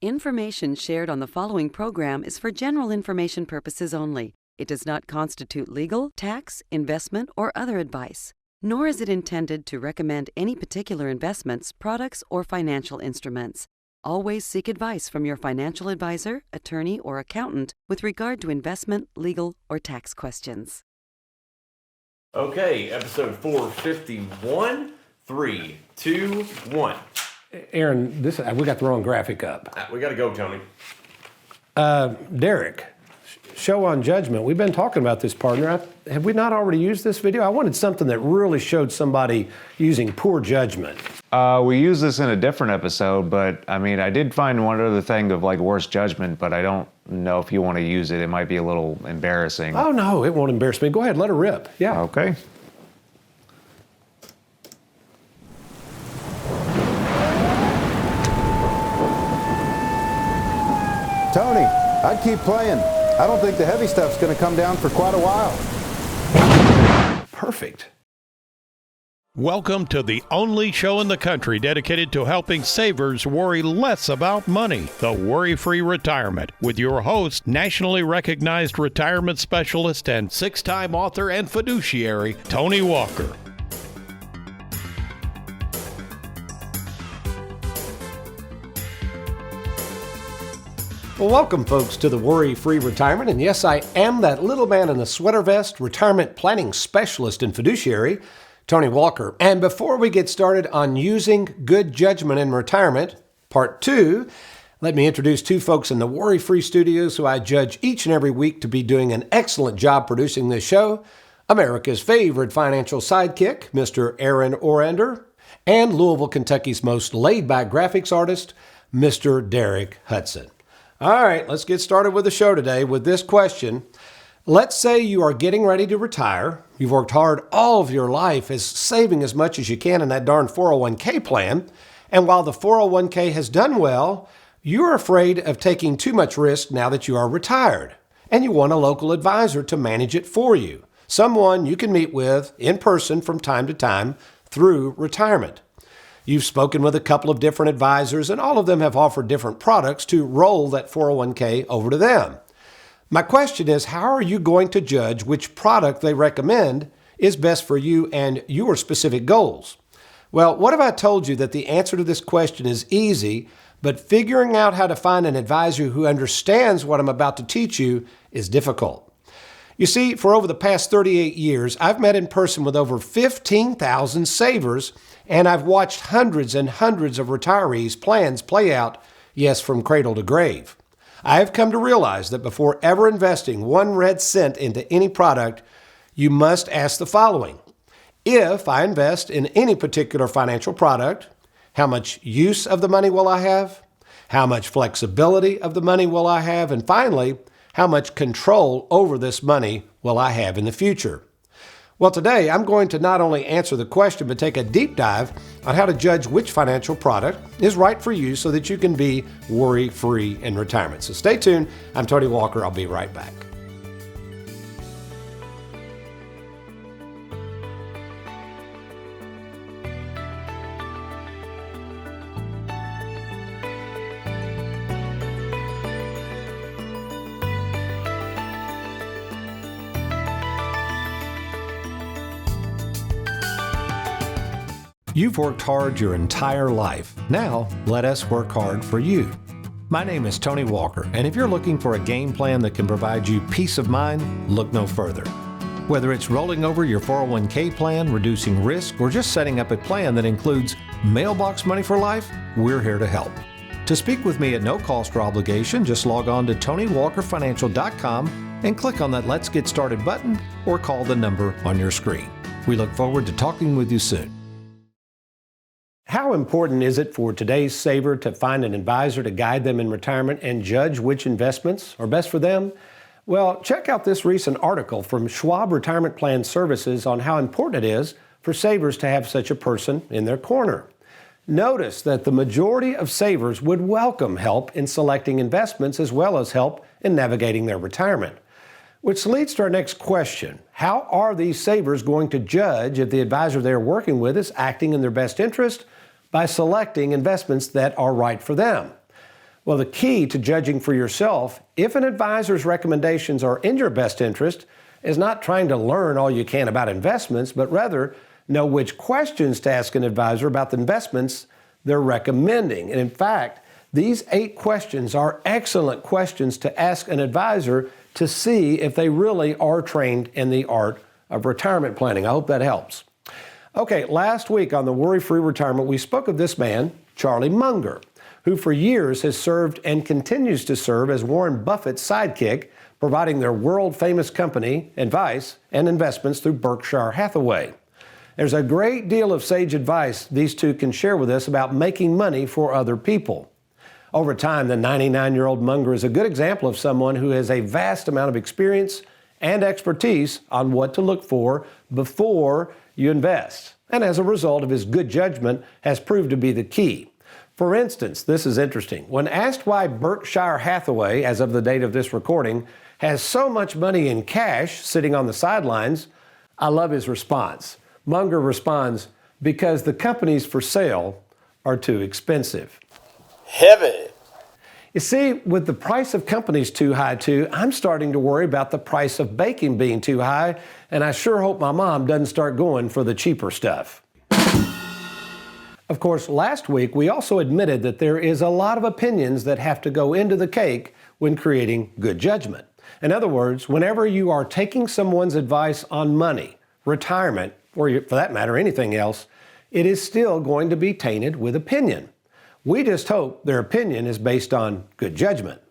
Information shared on the following program is for general information purposes only. It does not constitute legal, tax, investment, or other advice, nor is it intended to recommend any particular investments, products, or financial instruments. Always seek advice from your financial advisor, attorney, or accountant with regard to investment, legal, or tax questions. Okay, episode 451. 3, 2, 1. Aaron, we got the wrong graphic up. We got to go, Tony. Derek, show on judgment. We've been talking about this, partner. Have we not already used this video? I wanted something that really showed somebody using poor judgment. We used this in a different episode, but I did find one other thing of like worse judgment, but I don't know if you want to use it. It might be a little embarrassing. Oh, no, it won't embarrass me. Go ahead, let her rip. Yeah. Okay. Tony, I'd keep playing. I don't think the heavy stuff's going to come down for quite a while. Perfect. Welcome to the only show in the country dedicated to helping savers worry less about money, the WorryFree Retirement, with your host, nationally recognized retirement specialist and six-time author and fiduciary, Tony Walker. Well, welcome, folks, to the Worry-Free Retirement. And yes, I am that little man in the sweater vest, retirement planning specialist and fiduciary, Tony Walker. And before we get started on using good judgment in retirement, part 2, let me introduce two folks in the Worry-Free studios who I judge each and every week to be doing an excellent job producing this show. America's favorite financial sidekick, Mr. Aaron Orander, and Louisville, Kentucky's most laid-back graphics artist, Mr. Derek Hudson. All right, let's get started with the show today with this question. Let's say you are getting ready to retire. You've worked hard all of your life as saving as much as you can in that darn 401k plan. And while the 401k has done well, you're afraid of taking too much risk now that you are retired. And you want a local advisor to manage it for you. Someone you can meet with in person from time to time through retirement. You've spoken with a couple of different advisors, and all of them have offered different products to roll that 401k over to them. My question is, how are you going to judge which product they recommend is best for you and your specific goals? Well, what if I told you that the answer to this question is easy, but figuring out how to find an advisor who understands what I'm about to teach you is difficult? You see, for over the past 38 years, I've met in person with over 15,000 savers, and I've watched hundreds and hundreds of retirees' plans play out, yes, from cradle to grave. I have come to realize that before ever investing 1 red cent into any product, you must ask the following. If I invest in any particular financial product, how much use of the money will I have? How much flexibility of the money will I have? And finally, how much control over this money will I have in the future? Well, today I'm going to not only answer the question, but take a deep dive on how to judge which financial product is right for you so that you can be worry-free in retirement. So stay tuned. I'm Tony Walker. I'll be right back. You've worked hard your entire life. Now, let us work hard for you. My name is Tony Walker, and if you're looking for a game plan that can provide you peace of mind, look no further. Whether it's rolling over your 401k plan, reducing risk, or just setting up a plan that includes mailbox money for life, we're here to help. To speak with me at no cost or obligation, just log on to TonyWalkerFinancial.com and click on that Let's Get Started button or call the number on your screen. We look forward to talking with you soon. How important is it for today's saver to find an advisor to guide them in retirement and judge which investments are best for them? Well, check out this recent article from Schwab Retirement Plan Services on how important it is for savers to have such a person in their corner. Notice that the majority of savers would welcome help in selecting investments as well as help in navigating their retirement. Which leads to our next question. How are these savers going to judge if the advisor they're working with is acting in their best interest by selecting investments that are right for them? Well, the key to judging for yourself if an advisor's recommendations are in your best interest is not trying to learn all you can about investments, but rather know which questions to ask an advisor about the investments they're recommending. And in fact, these 8 questions are excellent questions to ask an advisor to see if they really are trained in the art of retirement planning. I hope that helps. Okay, last week on the Worry-Free Retirement, we spoke of this man, Charlie Munger, who for years has served and continues to serve as Warren Buffett's sidekick, providing their world-famous company advice and investments through Berkshire Hathaway. There's a great deal of sage advice these two can share with us about making money for other people. Over time, the 99-year-old Munger is a good example of someone who has a vast amount of experience and expertise on what to look for before you invest, and as a result of his good judgment has proved to be the key. For instance, this is interesting. When asked why Berkshire Hathaway, as of the date of this recording, has so much money in cash sitting on the sidelines, I love his response. Munger responds, because the companies for sale are too expensive. Heavy. You see, with the price of companies too high too, I'm starting to worry about the price of bacon being too high, and I sure hope my mom doesn't start going for the cheaper stuff. Of course, last week we also admitted that there is a lot of opinions that have to go into the cake when creating good judgment. In other words, whenever you are taking someone's advice on money, retirement, or for that matter, anything else, it is still going to be tainted with opinion. We just hope their opinion is based on good judgment.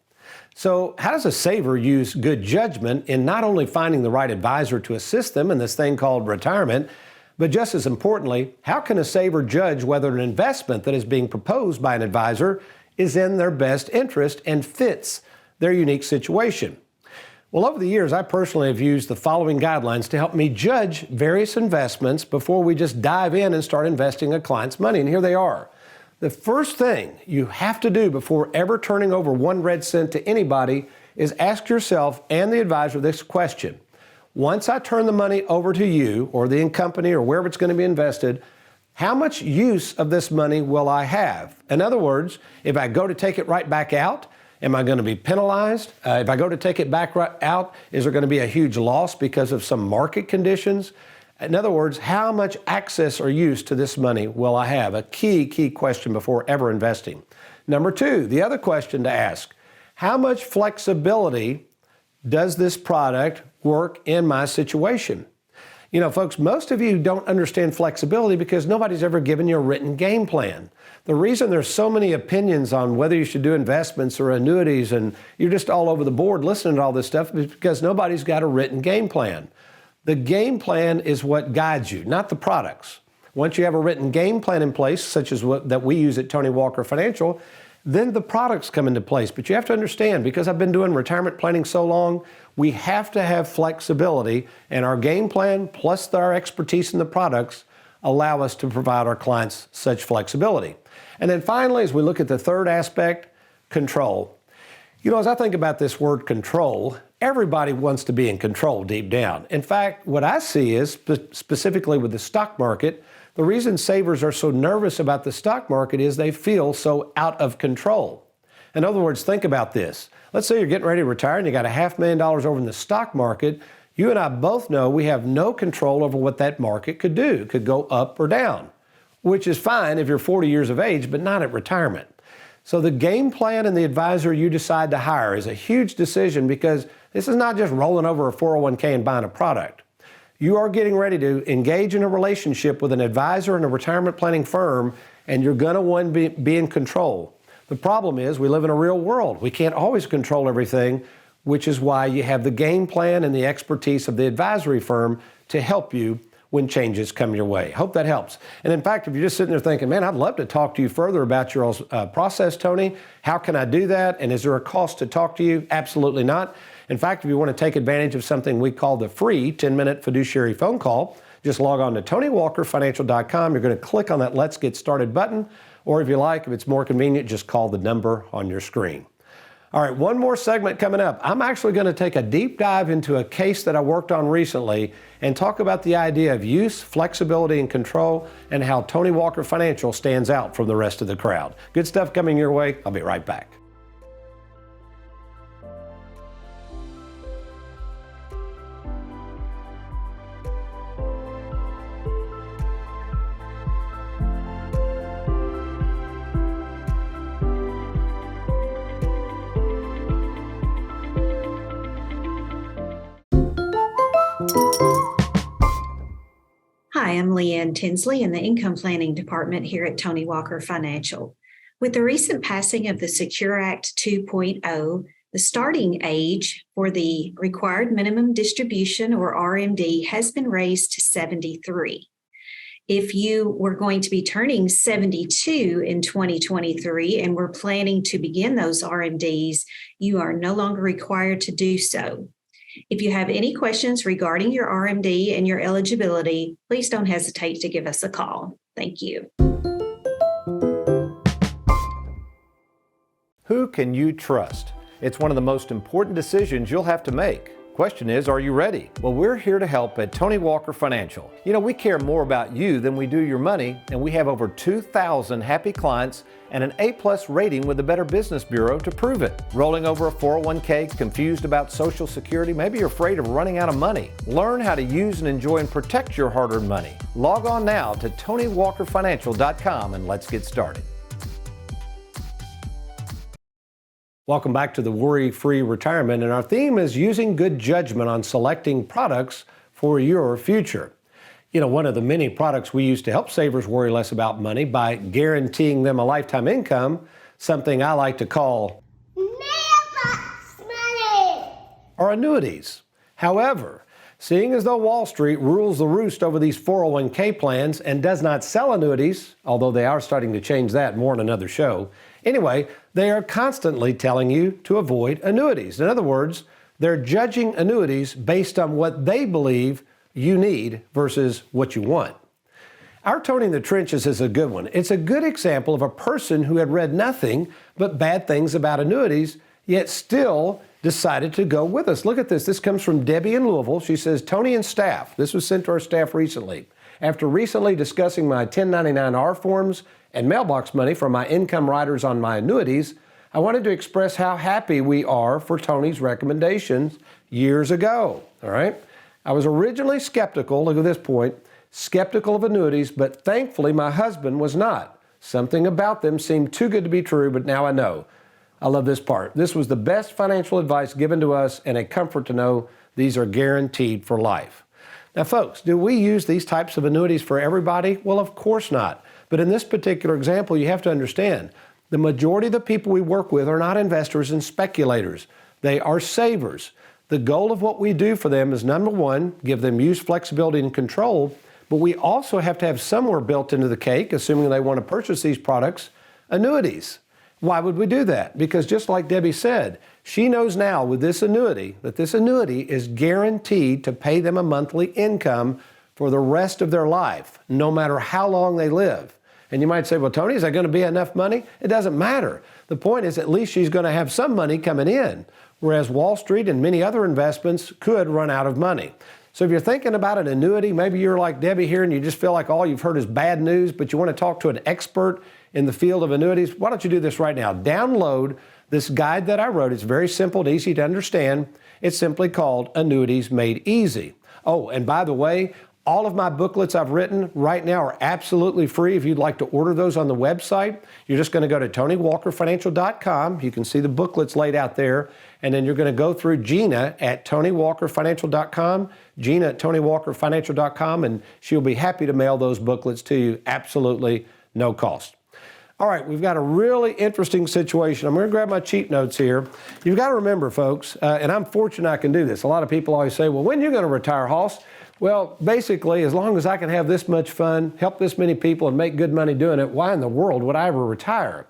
So how does a saver use good judgment in not only finding the right advisor to assist them in this thing called retirement, but just as importantly, how can a saver judge whether an investment that is being proposed by an advisor is in their best interest and fits their unique situation? Well, over the years, I personally have used the following guidelines to help me judge various investments before we just dive in and start investing a client's money, and here they are. The first thing you have to do before ever turning over 1 red cent to anybody is ask yourself and the advisor this question. Once I turn the money over to you or the company or wherever it's going to be invested, how much use of this money will I have? In other words, if I go to take it right back out, am I going to be penalized? If I go to take it back right out, is there going to be a huge loss because of some market conditions? In other words, how much access or use to this money will I have? A key question before ever investing. Number 2, the other question to ask, how much flexibility does this product work in my situation? You know, folks, most of you don't understand flexibility because nobody's ever given you a written game plan. The reason there's so many opinions on whether you should do investments or annuities and you're just all over the board listening to all this stuff is because nobody's got a written game plan. The game plan is what guides you, not the products. Once you have a written game plan in place, such as that we use at Tony Walker Financial, then the products come into place. But you have to understand, because I've been doing retirement planning so long, we have to have flexibility, and our game plan plus our expertise in the products allow us to provide our clients such flexibility. And then finally, as we look at the third aspect, control. You know, as I think about this word control, everybody wants to be in control deep down. In fact, what I see is, specifically with the stock market, the reason savers are so nervous about the stock market is they feel so out of control. In other words, think about this. Let's say you're getting ready to retire and you got $500,000 over in the stock market. You and I both know we have no control over what that market could do. It could go up or down, which is fine if you're 40 years of age, but not at retirement. So the game plan and the advisor you decide to hire is a huge decision because this is not just rolling over a 401k and buying a product. You are getting ready to engage in a relationship with an advisor and a retirement planning firm, and you're going to want to be in control. The problem is we live in a real world. We can't always control everything, which is why you have the game plan and the expertise of the advisory firm to help you when changes come your way. Hope that helps. And in fact, if you're just sitting there thinking, man, I'd love to talk to you further about your process, Tony. How can I do that? And is there a cost to talk to you? Absolutely not. In fact, if you want to take advantage of something we call the free 10-minute fiduciary phone call, just log on to TonyWalkerFinancial.com. You're going to click on that Let's Get Started button, or if you like, if it's more convenient, just call the number on your screen. All right, one more segment coming up. I'm actually going to take a deep dive into a case that I worked on recently and talk about the idea of use, flexibility, and control, and how Tony Walker Financial stands out from the rest of the crowd. Good stuff coming your way. I'll be right back. am Leanne Tinsley in the Income Planning Department here at Tony Walker Financial. With the recent passing of the Secure Act 2.0, the starting age for the required minimum distribution, or RMD, has been raised to 73. If you were going to be turning 72 in 2023 and were planning to begin those RMDs, you are no longer required to do so. If you have any questions regarding your RMD and your eligibility, please don't hesitate to give us a call. Thank you. Who can you trust? It's one of the most important decisions you'll have to make. Question is, are you ready? Well, we're here to help at Tony Walker Financial. You know, we care more about you than we do your money, and we have over 2,000 happy clients and an A+ rating with the Better Business Bureau to prove it. Rolling over a 401k, confused about Social Security, maybe you're afraid of running out of money. Learn how to use and enjoy and protect your hard-earned money. Log on now to TonyWalkerFinancial.com and let's get started. Welcome back to the Worry-Free Retirement, and our theme is using good judgment on selecting products for your future. You know, one of the many products we use to help savers worry less about money by guaranteeing them a lifetime income, something I like to call mailbox money, are annuities. However, seeing as though Wall Street rules the roost over these 401k plans and does not sell annuities, although they are starting to change that more in another show, anyway, they are constantly telling you to avoid annuities. In other words, they're judging annuities based on what they believe you need versus what you want. Our Tony in the Trenches is a good one. It's a good example of a person who had read nothing but bad things about annuities, yet still decided to go with us. Look at this. This comes from Debbie in Louisville. She says, Tony and staff, this was sent to our staff recently. After recently discussing my 1099-R forms and mailbox money from my income riders on my annuities, I wanted to express how happy we are for Tony's recommendations years ago. All right? I was originally skeptical, look at this point, skeptical of annuities, but thankfully my husband was not. Something about them seemed too good to be true, but now I know. I love this part. This was the best financial advice given to us and a comfort to know these are guaranteed for life. Now, folks, do we use these types of annuities for everybody? Well, of course not. But in this particular example, you have to understand, the majority of the people we work with are not investors and speculators. They are savers. The goal of what we do for them is, number one, give them use, flexibility, and control, but we also have to have somewhere built into the cake, assuming they want to purchase these products, annuities. Why would we do that? Because just like Debbie said, she knows now with this annuity that this annuity is guaranteed to pay them a monthly income for the rest of their life, no matter how long they live. And you might say, well, Tony, is that going to be enough money? It doesn't matter. The point is, at least she's going to have some money coming in, whereas Wall Street and many other investments could run out of money. So if you're thinking about an annuity, maybe you're like Debbie here and you just feel like all you've heard is bad news, but you want to talk to an expert in the field of annuities, why don't you do this right now? Download this guide that I wrote. It's very simple and easy to understand. It's simply called Annuities Made Easy. Oh, and by the way, all of my booklets I've written right now are absolutely free. If you'd like to order those on the website, you're just going to go to TonyWalkerFinancial.com. You can see the booklets laid out there. And then you're going to go through Gina at TonyWalkerFinancial.com, Gina at TonyWalkerFinancial.com, and she'll be happy to mail those booklets to you absolutely no cost. All right, we've got a really interesting situation. I'm going to grab my cheat notes here. You've got to remember, folks, and I'm fortunate I can do this. A lot of people always say, well, when are you going to retire, Hoss? Well, basically, as long as I can have this much fun, help this many people, and make good money doing it, why in the world would I ever retire?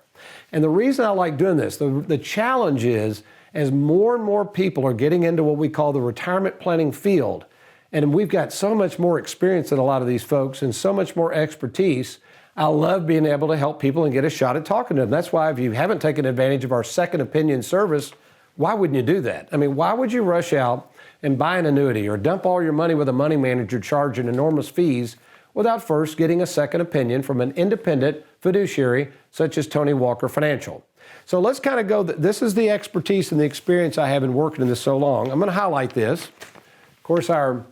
And the reason I like doing this, the challenge is, as more and more people are getting into what we call the retirement planning field, and we've got so much more experience than a lot of these folks and so much more expertise, I love being able to help people and get a shot at talking to them. That's why if you haven't taken advantage of our second opinion service, why wouldn't you do that? I mean, why would you rush out and buy an annuity or dump all your money with a money manager charging enormous fees without first getting a second opinion from an independent fiduciary such as Tony Walker Financial? So let's kind of go, this is the expertise and the experience I have in working in this so long. I'm going to highlight this. Of course, our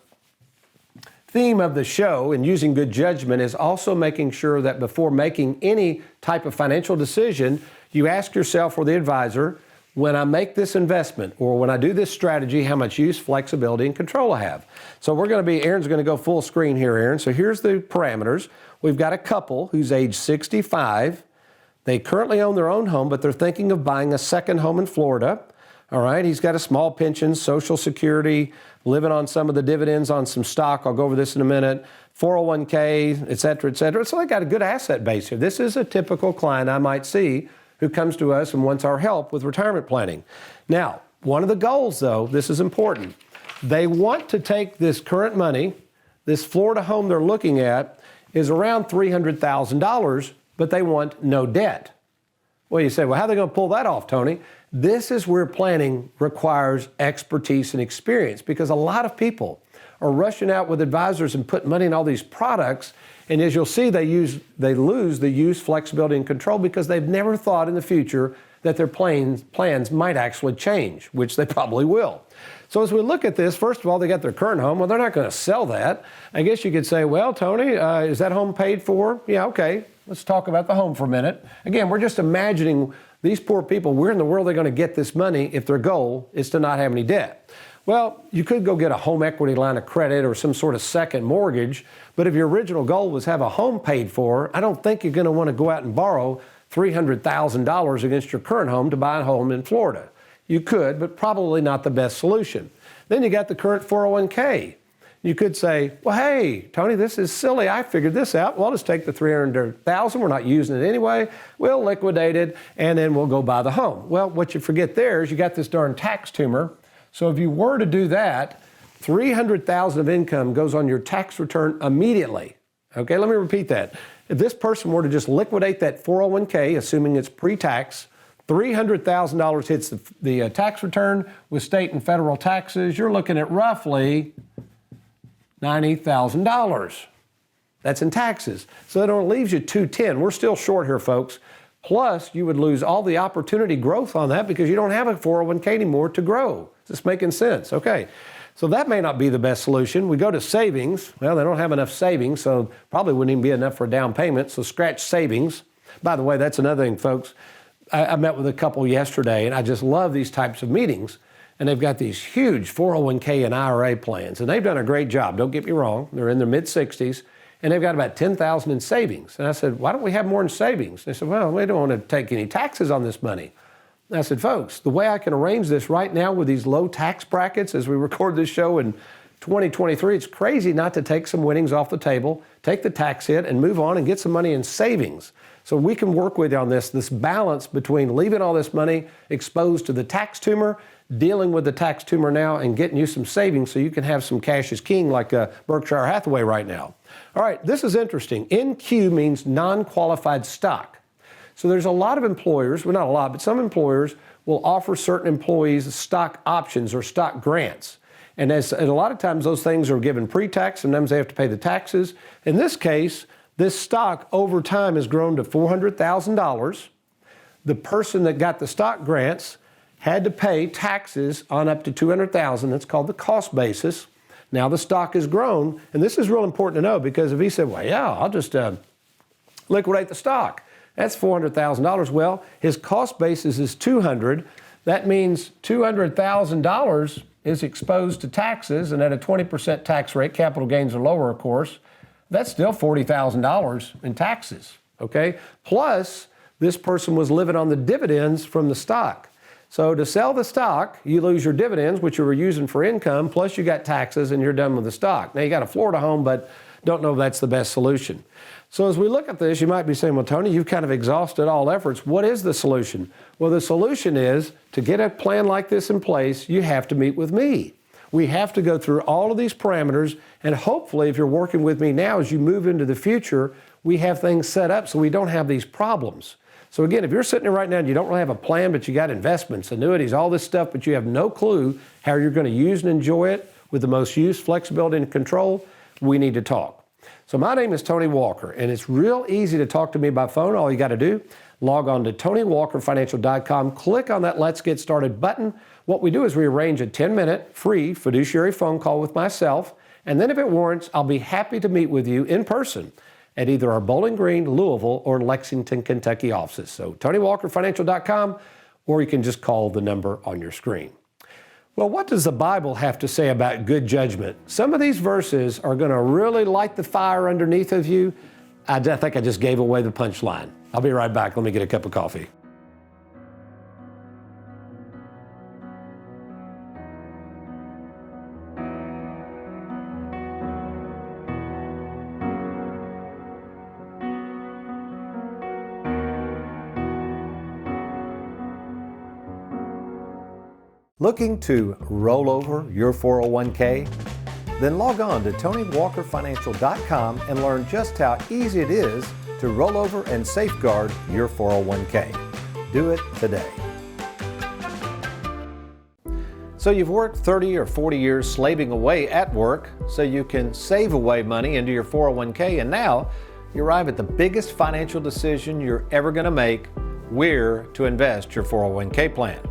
theme of the show in using good judgment is also making sure that before making any type of financial decision, you ask yourself or the advisor, when I make this investment or when I do this strategy, how much use, flexibility, and control I have. So Aaron's going to go full screen here, Aaron. So here's the parameters. We've got a couple who's age 65. They currently own their own home, but they're thinking of buying a second home in Florida. All right, he's got a small pension, Social Security, living on some of the dividends on some stock. I'll go over this in a minute. 401k, et cetera, et cetera. So they got a good asset base here. This is a typical client I might see who comes to us and wants our help with retirement planning. Now, one of the goals, though, this is important. They want to take this current money, this Florida home they're looking at is around $300,000, but they want no debt. Well, you say, well, how are they going to pull that off, Tony? This is where planning requires expertise and experience, because a lot of people are rushing out with advisors and putting money in all these products. And as you'll see, they lose the use, flexibility, and control because they've never thought in the future that their plans might actually change, which they probably will. So as we look at this, first of all, they got their current home. Well, they're not going to sell that. I guess you could say, well, Tony, is that home paid for? Yeah, okay. Let's talk about the home for a minute. Again, we're just imagining these poor people, where in the world are they going to get this money if their goal is to not have any debt? Well, you could go get a home equity line of credit or some sort of second mortgage, but if your original goal was have a home paid for, I don't think you're going to want to go out and borrow $300,000 against your current home to buy a home in Florida. You could, but probably not the best solution. Then you got the current 401k. You could say, well, hey, Tony, this is silly. I figured this out. Well, I'll just take the $300,000. We're not using it anyway. We'll liquidate it, and then we'll go buy the home. Well, what you forget there is you got this darn tax tumor. So if you were to do that, $300,000 of income goes on your tax return immediately. Okay, let me repeat that. If this person were to just liquidate that 401k, assuming it's pre-tax, $300,000 hits the tax return with state and federal taxes, you're looking at roughly $90,000. That's in taxes. So that only leaves you $210,000. We're still short here, folks. Plus, you would lose all the opportunity growth on that because you don't have a 401k anymore to grow. Is this making sense? Okay. So that may not be the best solution. We go to savings. Well, they don't have enough savings, so probably wouldn't even be enough for a down payment. So scratch savings. By the way, that's another thing, folks. I met with a couple yesterday, and I just love these types of meetings. And they've got these huge 401k and IRA plans, and they've done a great job. Don't get me wrong. They're in their mid-60s, and they've got about $10,000 in savings. And I said, why don't we have more in savings? They said, well, we don't want to take any taxes on this money. And I said, folks, the way I can arrange this right now with these low tax brackets as we record this show in 2023, it's crazy not to take some winnings off the table, take the tax hit, and move on and get some money in savings. So we can work with you on this balance between leaving all this money exposed to the tax tumor, dealing with the tax tumor now, and getting you some savings so you can have some cash as king like Berkshire Hathaway right now. All right, this is interesting. NQ means non-qualified stock. So there's a lot of employers, well, not a lot, but some employers will offer certain employees stock options or stock grants. And a lot of times those things are given pre-tax, sometimes they have to pay the taxes. In this case, this stock over time has grown to $400,000. The person that got the stock grants had to pay taxes on up to $200,000. That's called the cost basis. Now the stock has grown, and this is real important to know because if he said, well, yeah, I'll just liquidate the stock. That's $400,000. Well, his cost basis is $200,000. That means $200,000 is exposed to taxes, and at a 20% tax rate, capital gains are lower, of course. That's still $40,000 in taxes, okay? Plus, this person was living on the dividends from the stock. So to sell the stock, you lose your dividends, which you were using for income, plus you got taxes and you're done with the stock. Now you got a Florida home, but don't know if that's the best solution. So as we look at this, you might be saying, well, Tony, you've kind of exhausted all efforts. What is the solution? Well, the solution is to get a plan like this in place, you have to meet with me. We have to go through all of these parameters, and hopefully if you're working with me now, as you move into the future, we have things set up so we don't have these problems. So again, if you're sitting there right now and you don't really have a plan, but you got investments, annuities, all this stuff, but you have no clue how you're going to use and enjoy it with the most use, flexibility, and control, we need to talk. So my name is Tony Walker, and it's real easy to talk to me by phone. All you got to do, log on to TonyWalkerFinancial.com, click on that Let's Get Started button. What we do is we arrange a 10-minute free fiduciary phone call with myself, and then if it warrants, I'll be happy to meet with you in person at either our Bowling Green, Louisville, or Lexington, Kentucky offices. So TonyWalkerFinancial.com. or you can just call the number on your screen. Well, what does the Bible have to say about good judgment? Some of these verses are going to really light the fire underneath of you. I think I just gave away the punchline. I'll be right back. Let me get a cup of coffee. Looking to roll over your 401k? Then log on to TonyWalkerFinancial.com and learn just how easy it is to roll over and safeguard your 401k. Do it today. So you've worked 30 or 40 years slaving away at work so you can save away money into your 401k, and now you arrive at the biggest financial decision you're ever going to make: where to invest your 401k plan.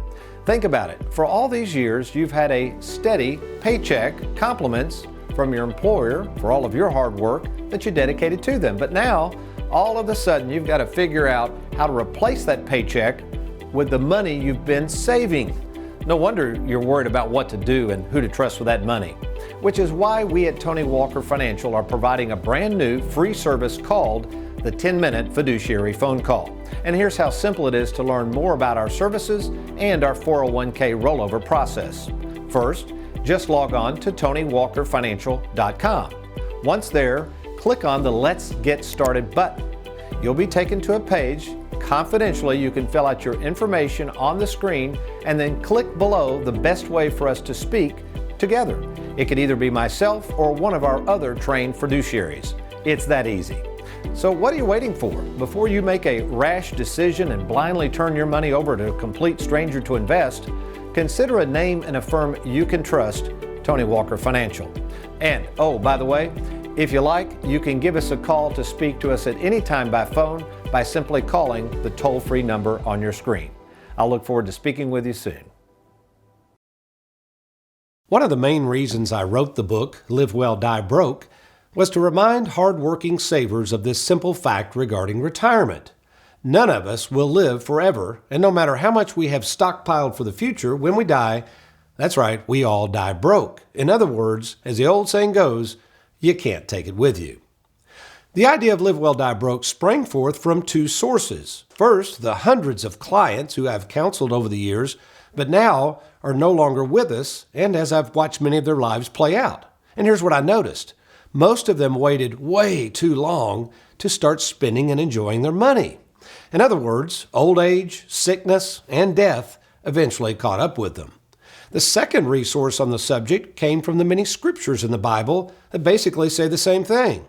Think about it. For all these years, you've had a steady paycheck, compliments from your employer for all of your hard work that you dedicated to them. But now, all of a sudden, you've got to figure out how to replace that paycheck with the money you've been saving. No wonder you're worried about what to do and who to trust with that money, which is why we at Tony Walker Financial are providing a brand new free service called the 10-Minute Fiduciary Phone Call. And here's how simple it is to learn more about our services and our 401k rollover process. First, just log on to TonyWalkerFinancial.com. Once there, click on the Let's Get Started button. You'll be taken to a page. Confidentially, you can fill out your information on the screen and then click below the best way for us to speak together. It could either be myself or one of our other trained fiduciaries. It's that easy. So what are you waiting for? Before you make a rash decision and blindly turn your money over to a complete stranger to invest, consider a name and a firm you can trust, Tony Walker Financial. And, oh, by the way, if you like, you can give us a call to speak to us at any time by phone by simply calling the toll-free number on your screen. I'll look forward to speaking with you soon. One of the main reasons I wrote the book, Live Well, Die Broke, was to remind hard-working savers of this simple fact regarding retirement. None of us will live forever, and no matter how much we have stockpiled for the future, when we die, that's right, we all die broke. In other words, as the old saying goes, you can't take it with you. The idea of Live Well, Die Broke sprang forth from two sources. First, the hundreds of clients who I've counseled over the years, but now are no longer with us, and as I've watched many of their lives play out. And here's what I noticed. Most of them waited way too long to start spending and enjoying their money. In other words, old age, sickness, and death eventually caught up with them. The second resource on the subject came from the many scriptures in the Bible that basically say the same thing.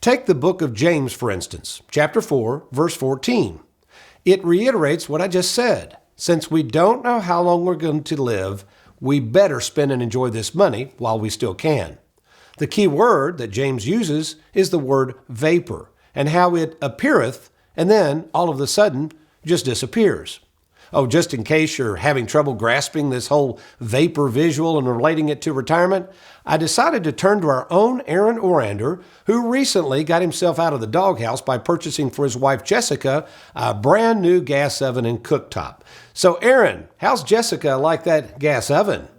Take the book of James, for instance, chapter 4, verse 14. It reiterates what I just said. Since we don't know how long we're going to live, we better spend and enjoy this money while we still can. The key word that James uses is the word vapor, and how it appeareth, and then all of a sudden just disappears. Oh, just in case you're having trouble grasping this whole vapor visual and relating it to retirement, I decided to turn to our own Aaron Orander, who recently got himself out of the doghouse by purchasing for his wife Jessica a brand new gas oven and cooktop. So Aaron, how's Jessica like that gas oven?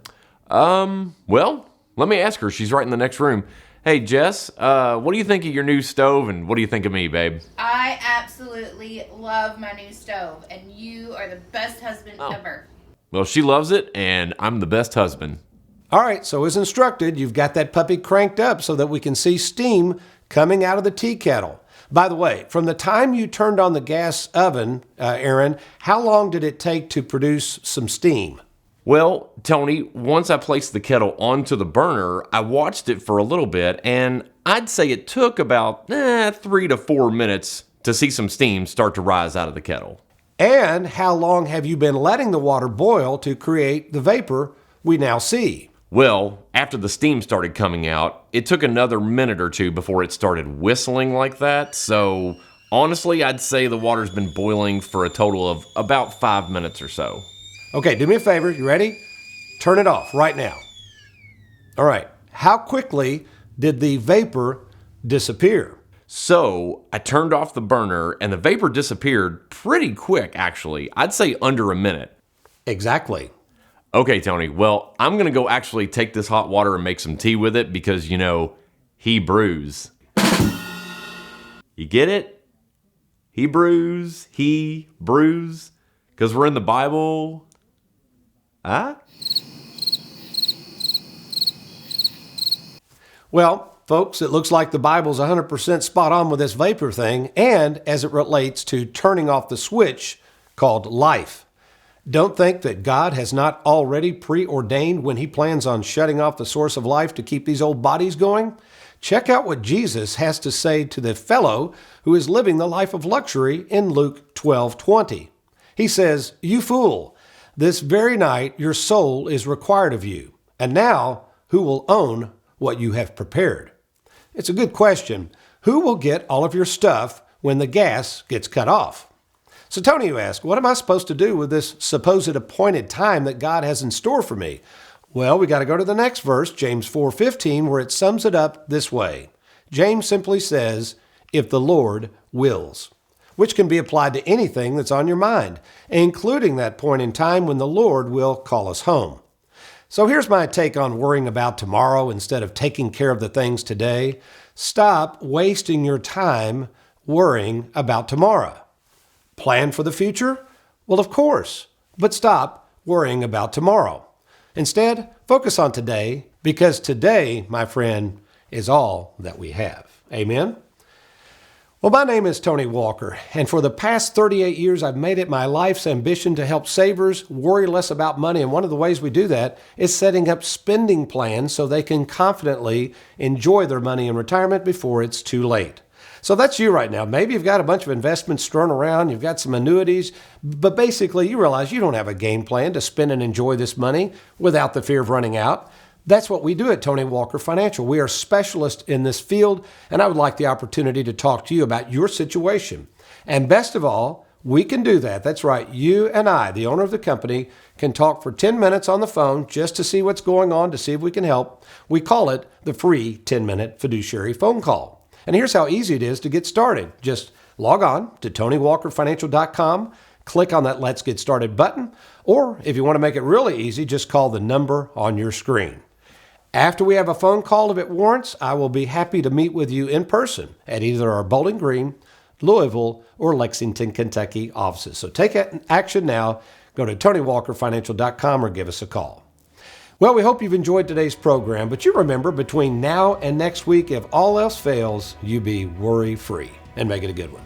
Well, let me ask her. She's right in the next room. Hey, Jess, what do you think of your new stove, and what do you think of me, babe? I absolutely love my new stove, and you are the best husband ever. Well, she loves it, and I'm the best husband. All right, so as instructed, you've got that puppy cranked up so that we can see steam coming out of the tea kettle. By the way, from the time you turned on the gas oven, Aaron, how long did it take to produce some steam? Well, Tony, once I placed the kettle onto the burner, I watched it for a little bit, and I'd say it took about 3 to 4 minutes to see some steam start to rise out of the kettle. And how long have you been letting the water boil to create the vapor we now see? Well, after the steam started coming out, it took another minute or two before it started whistling like that, so honestly, I'd say the water's been boiling for a total of about 5 minutes or so. Okay, do me a favor. You ready? Turn it off right now. All right. How quickly did the vapor disappear? So I turned off the burner and the vapor disappeared pretty quick, actually. I'd say under a minute. Exactly. Okay, Tony. Well, I'm going to go actually take this hot water and make some tea with it because, Hebrews. You get it? Hebrews, Hebrews, because we're in the Bible. Huh? Well, folks, it looks like the Bible's 100% spot on with this vapor thing and as it relates to turning off the switch called life. Don't think that God has not already preordained when he plans on shutting off the source of life to keep these old bodies going. Check out what Jesus has to say to the fellow who is living the life of luxury in Luke 12:20. He says, "You fool, this very night your soul is required of you, and now who will own what you have prepared?" It's a good question. Who will get all of your stuff when the gas gets cut off? So Tony, you ask, what am I supposed to do with this supposed appointed time that God has in store for me? Well, we got to go to the next verse, James 4:15, where it sums it up this way. James simply says, "If the Lord wills," which can be applied to anything that's on your mind, including that point in time when the Lord will call us home. So here's my take on worrying about tomorrow instead of taking care of the things today. Stop wasting your time worrying about tomorrow. Plan for the future? Well, of course, but stop worrying about tomorrow. Instead, focus on today, because today, my friend, is all that we have. Amen? Well, my name is Tony Walker, and for the past 38 years, I've made it my life's ambition to help savers worry less about money, and one of the ways we do that is setting up spending plans so they can confidently enjoy their money in retirement before it's too late. So that's you right now. Maybe you've got a bunch of investments strewn around, you've got some annuities, but basically you realize you don't have a game plan to spend and enjoy this money without the fear of running out. That's what we do at Tony Walker Financial. We are specialists in this field, and I would like the opportunity to talk to you about your situation. And best of all, we can do that. That's right. You and I, the owner of the company, can talk for 10 minutes on the phone just to see what's going on, to see if we can help. We call it the free 10-minute fiduciary phone call. And here's how easy it is to get started. Just log on to TonyWalkerFinancial.com, click on that Let's Get Started button, or if you want to make it really easy, just call the number on your screen. After we have a phone call, if it warrants, I will be happy to meet with you in person at either our Bowling Green, Louisville, or Lexington, Kentucky offices. So take action now. Go to TonyWalkerFinancial.com or give us a call. Well, we hope you've enjoyed today's program, but you remember, between now and next week, if all else fails, you be worry-free, and make it a good one.